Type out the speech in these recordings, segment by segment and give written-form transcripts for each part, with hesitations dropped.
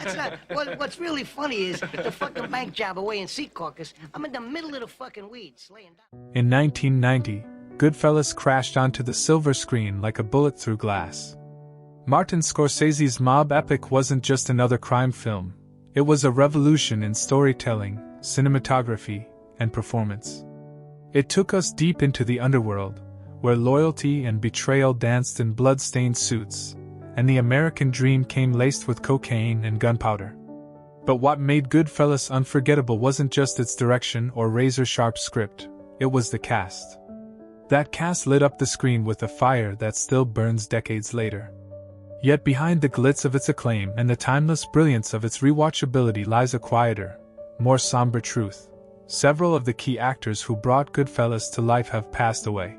That's not. What's really funny is the fucking bank job away in Sea Caucus. I'm in the middle of the fucking weeds, laying down. In 1990, Goodfellas crashed onto the silver screen like a bullet through glass. Martin Scorsese's mob epic wasn't just another crime film. It was a revolution in storytelling, cinematography, and performance. It took us deep into the underworld, where loyalty and betrayal danced in blood-stained suits, and the American dream came laced with cocaine and gunpowder. But what made Goodfellas unforgettable wasn't just its direction or razor-sharp script, it was the cast. That cast lit up the screen with a fire that still burns decades later. Yet behind the glitz of its acclaim and the timeless brilliance of its rewatchability lies a quieter, more somber truth. Several of the key actors who brought Goodfellas to life have passed away.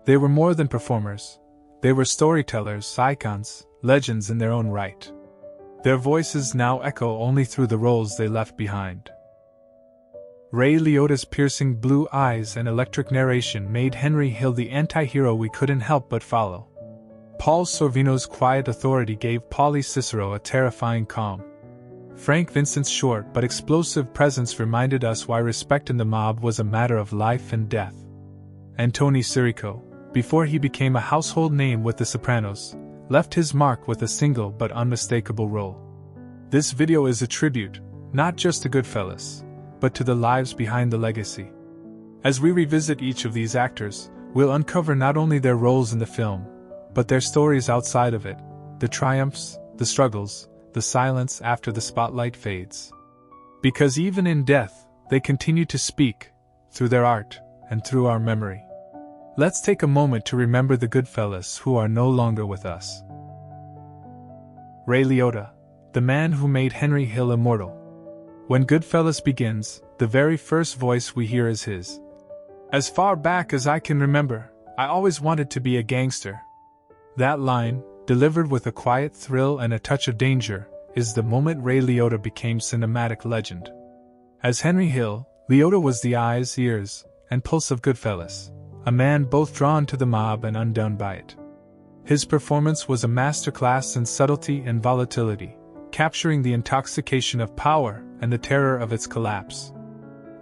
They were more than performers. They were storytellers, icons, legends in their own right. Their voices now echo only through the roles they left behind. Ray Liotta's piercing blue eyes and electric narration made Henry Hill the anti-hero we couldn't help but follow. Paul Sorvino's quiet authority gave Paulie Cicero a terrifying calm. Frank Vincent's short but explosive presence reminded us why respect in the mob was a matter of life and death. And Tony Sirico, before he became a household name with The Sopranos, left his mark with a single but unmistakable role. This video is a tribute, not just to Goodfellas, but to the lives behind the legacy. As we revisit each of these actors, we'll uncover not only their roles in the film, but their stories outside of it, the triumphs, the struggles, the silence after the spotlight fades. Because even in death, they continue to speak, through their art, and through our memory. Let's take a moment to remember the Goodfellas who are no longer with us. Ray Liotta, the man who made Henry Hill immortal. When Goodfellas begins, the very first voice we hear is his. As far back as I can remember, I always wanted to be a gangster. That line, delivered with a quiet thrill and a touch of danger, is the moment Ray Liotta became cinematic legend. As Henry Hill, Liotta was the eyes, ears, and pulse of Goodfellas, a man both drawn to the mob and undone by it. His performance was a masterclass in subtlety and volatility, capturing the intoxication of power and the terror of its collapse.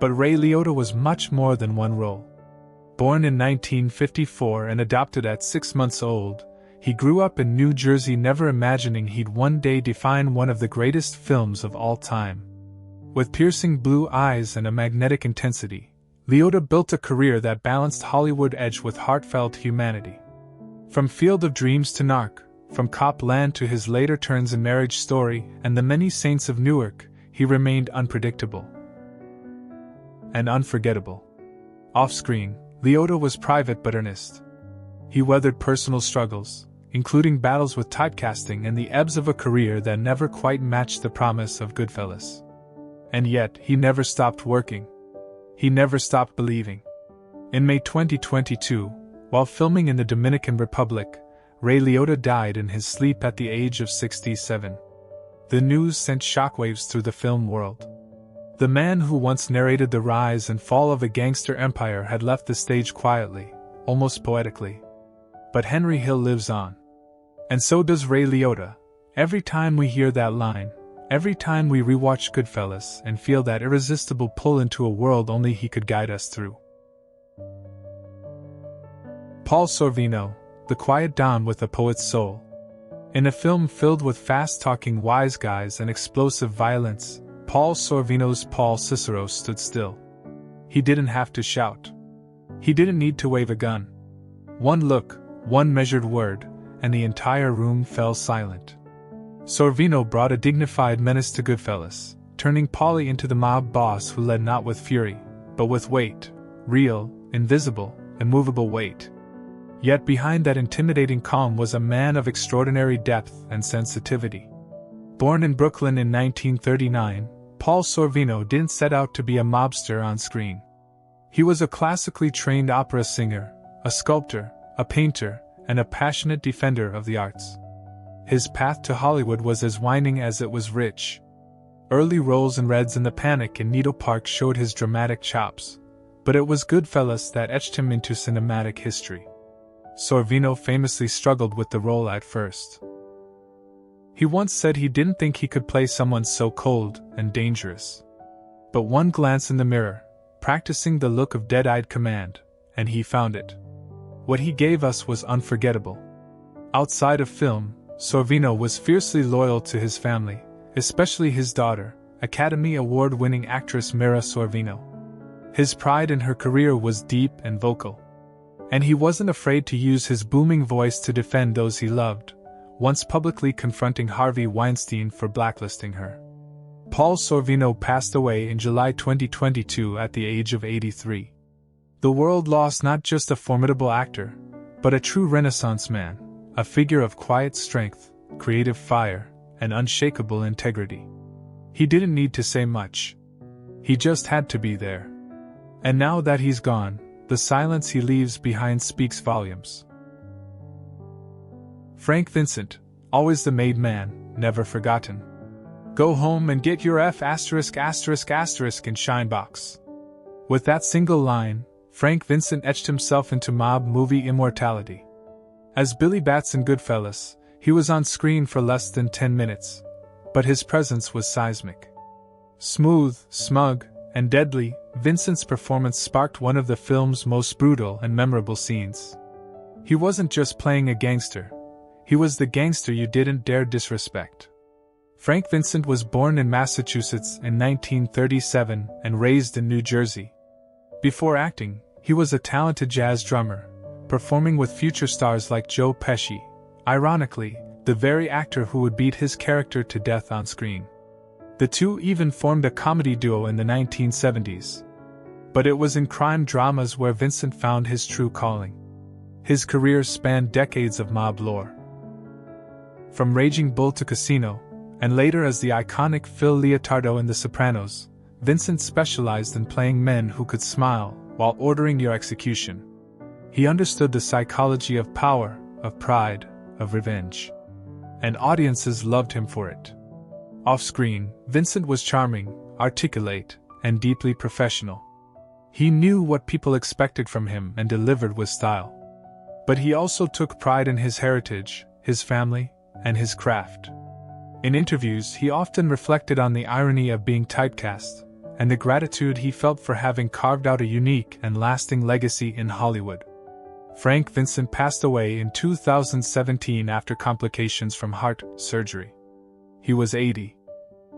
But Ray Liotta was much more than one role. Born in 1954 and adopted at 6 months old, he grew up in New Jersey, never imagining he'd one day define one of the greatest films of all time. With piercing blue eyes and a magnetic intensity, Liotta built a career that balanced Hollywood edge with heartfelt humanity. From Field of Dreams to Narc, from Cop Land to his later turns in Marriage Story and The Many Saints of Newark, he remained unpredictable and unforgettable. Off-screen, Liotta was private but earnest. He weathered personal struggles, including battles with typecasting and the ebbs of a career that never quite matched the promise of Goodfellas. And yet, he never stopped working. He never stopped believing. In May 2022, while filming in the Dominican Republic, Ray Liotta died in his sleep at the age of 67. The news sent shockwaves through the film world. The man who once narrated the rise and fall of a gangster empire had left the stage quietly, almost poetically. But Henry Hill lives on. And so does Ray Liotta. Every time we hear that line, every time we rewatch Goodfellas and feel that irresistible pull into a world only he could guide us through. Paul Sorvino, the quiet Don with a poet's soul. In a film filled with fast-talking wise guys and explosive violence, Paul Sorvino's Paul Cicero stood still. He didn't have to shout. He didn't need to wave a gun. One look, one measured word, and the entire room fell silent. Sorvino brought a dignified menace to Goodfellas, turning Paulie into the mob boss who led not with fury, but with weight, real, invisible, immovable weight. Yet behind that intimidating calm was a man of extraordinary depth and sensitivity. Born in Brooklyn in 1939, Paul Sorvino didn't set out to be a mobster on screen. He was a classically trained opera singer, a sculptor, a painter, and a passionate defender of the arts. His path to Hollywood was as winding as it was rich. Early roles in Reds and the Panic in Needle Park showed his dramatic chops, but it was Goodfellas that etched him into cinematic history. Sorvino famously struggled with the role at first. He once said he didn't think he could play someone so cold and dangerous. But one glance in the mirror, practicing the look of dead-eyed command, and he found it. What he gave us was unforgettable. Outside of film, Sorvino was fiercely loyal to his family, especially his daughter, Academy Award-winning actress Mira Sorvino. His pride in her career was deep and vocal. And he wasn't afraid to use his booming voice to defend those he loved, once publicly confronting Harvey Weinstein for blacklisting her. Paul Sorvino passed away in July 2022 at the age of 83. The world lost not just a formidable actor, but a true Renaissance man, a figure of quiet strength, creative fire, and unshakable integrity. He didn't need to say much. He just had to be there. And now that he's gone, the silence he leaves behind speaks volumes. Frank Vincent, always the made man, never forgotten. Go home and get your F*** in shine box. With that single line, Frank Vincent etched himself into mob movie immortality. As Billy Bats in Goodfellas, he was on screen for less than 10 minutes, but his presence was seismic. Smooth, smug, and deadly, Vincent's performance sparked one of the film's most brutal and memorable scenes. He wasn't just playing a gangster, he was the gangster you didn't dare disrespect. Frank Vincent was born in Massachusetts in 1937 and raised in New Jersey. Before acting, he was a talented jazz drummer, performing with future stars like Joe Pesci, ironically, the very actor who would beat his character to death on screen. The two even formed a comedy duo in the 1970s. But it was in crime dramas where Vincent found his true calling. His career spanned decades of mob lore. From Raging Bull to Casino, and later as the iconic Phil Leotardo in The Sopranos, Vincent specialized in playing men who could smile while ordering your execution. He understood the psychology of power, of pride, of revenge. And audiences loved him for it. Off-screen, Vincent was charming, articulate, and deeply professional. He knew what people expected from him and delivered with style. But he also took pride in his heritage, his family, and his craft. In interviews, he often reflected on the irony of being typecast, and the gratitude he felt for having carved out a unique and lasting legacy in Hollywood. Frank Vincent passed away in 2017 after complications from heart surgery. He was 80.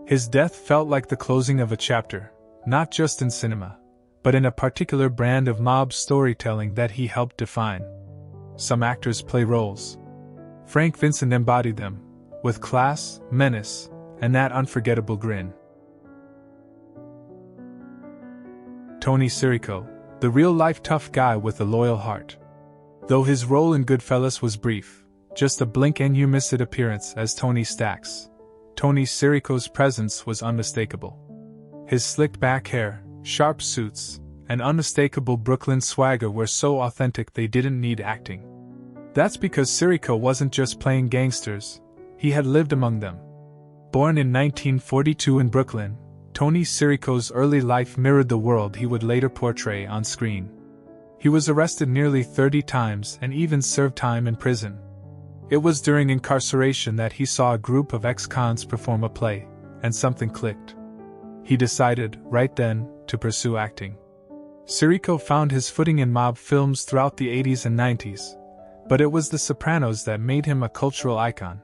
His death felt like the closing of a chapter, not just in cinema, but in a particular brand of mob storytelling that he helped define. Some actors play roles. Frank Vincent embodied them, with class, menace, and that unforgettable grin. Tony Sirico, the real-life tough guy with a loyal heart. Though his role in Goodfellas was brief, just a blink-and-you-miss-it appearance as Tony Stacks, Tony Sirico's presence was unmistakable. His slicked-back hair, sharp suits, and unmistakable Brooklyn swagger were so authentic they didn't need acting. That's because Sirico wasn't just playing gangsters, he had lived among them. Born in 1942 in Brooklyn, Tony Sirico's early life mirrored the world he would later portray on screen. He was arrested nearly 30 times and even served time in prison. It was during incarceration that he saw a group of ex-cons perform a play, and something clicked. He decided, right then, to pursue acting. Sirico found his footing in mob films throughout the 80s and 90s, but it was The Sopranos that made him a cultural icon.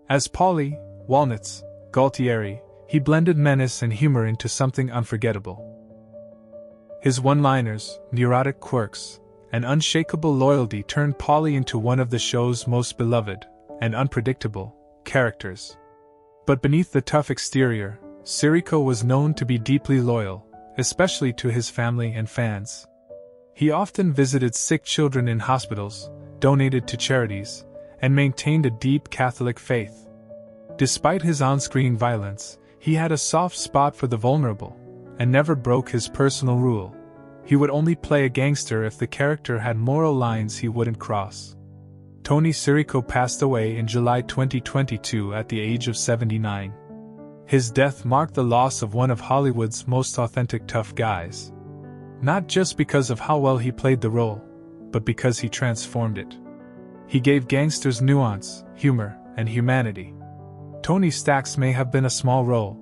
As Paulie, Walnuts, Gualtieri, he blended menace and humor into something unforgettable. His one-liners, neurotic quirks, and unshakable loyalty turned Paulie into one of the show's most beloved, and unpredictable, characters. But beneath the tough exterior, Sirico was known to be deeply loyal, especially to his family and fans. He often visited sick children in hospitals, donated to charities, and maintained a deep Catholic faith. Despite his on-screen violence, he had a soft spot for the vulnerable, and never broke his personal rule. He would only play a gangster if the character had moral lines he wouldn't cross. Tony Sirico passed away in July 2022 at the age of 79. His death marked the loss of one of Hollywood's most authentic tough guys. Not just because of how well he played the role, but because he transformed it. He gave gangsters nuance, humor, and humanity. Tony Stark's may have been a small role,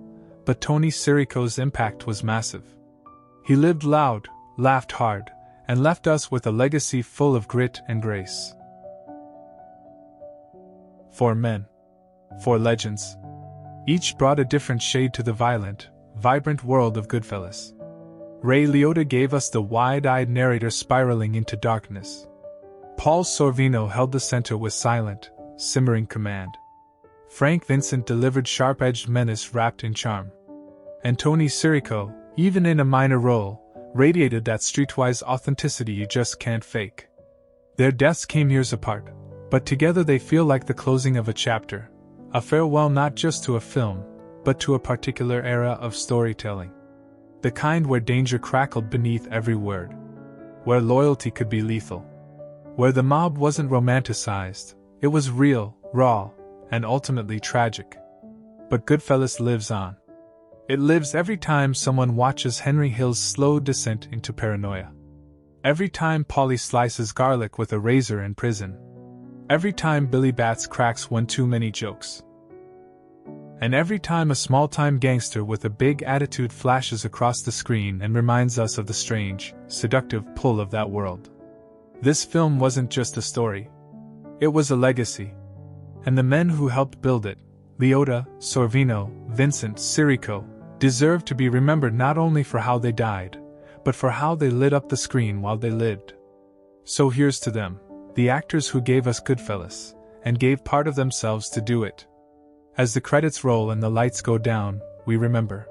but Tony Sirico's impact was massive. He lived loud, laughed hard, and left us with a legacy full of grit and grace. 4 men. 4 legends. Each brought a different shade to the violent, vibrant world of Goodfellas. Ray Liotta gave us the wide-eyed narrator spiraling into darkness. Paul Sorvino held the center with silent, simmering command. Vincent delivered sharp-edged menace wrapped in charm. And Tony Sirico, even in a minor role, radiated that streetwise authenticity you just can't fake. Their deaths came years apart, but together they feel like the closing of a chapter, a farewell not just to a film, but to a particular era of storytelling. The kind where danger crackled beneath every word, where loyalty could be lethal, where the mob wasn't romanticized, it was real, raw, and ultimately tragic. But Goodfellas lives on. It lives every time someone watches Henry Hill's slow descent into paranoia. Every time Paulie slices garlic with a razor in prison. Every time Billy Bats cracks one too many jokes. And every time a small-time gangster with a big attitude flashes across the screen and reminds us of the strange, seductive pull of that world. This film wasn't just a story. It was a legacy. And the men who helped build it, Liotta, Sorvino, Vincent, Sirico, deserve to be remembered not only for how they died, but for how they lit up the screen while they lived. So here's to them, the actors who gave us Goodfellas, and gave part of themselves to do it. As the credits roll and the lights go down, we remember.